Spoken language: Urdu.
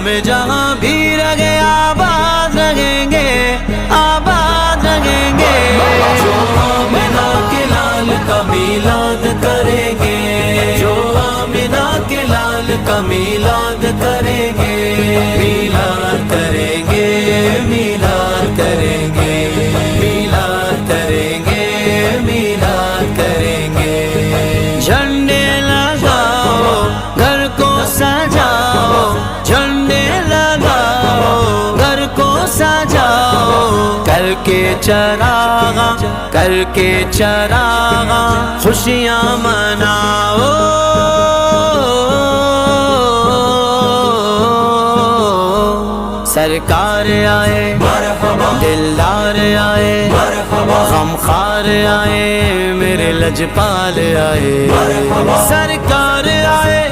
میں جہاں بھی رہے آباد رہیں گے، آباد رہیں گے، جو آمنہ کے لال کا میلاد کریں گے، جو آمنہ کے لال کا میلاد کریں گے، میلاد کریں گے، میلاد کریں گے، میلاد کریں گے، میلاد کریں گے۔ جھنڈے لگاؤ گھر کو سجاؤ، جھنڈے لگاؤ گھر کو سجاؤ، کر کے چراغاں، کر کے چراغاں خوشیاں مناؤ۔ سرکار آئے دلدار آئے، غمخوار آئے، میرے لجپال آئے، سرکار آئے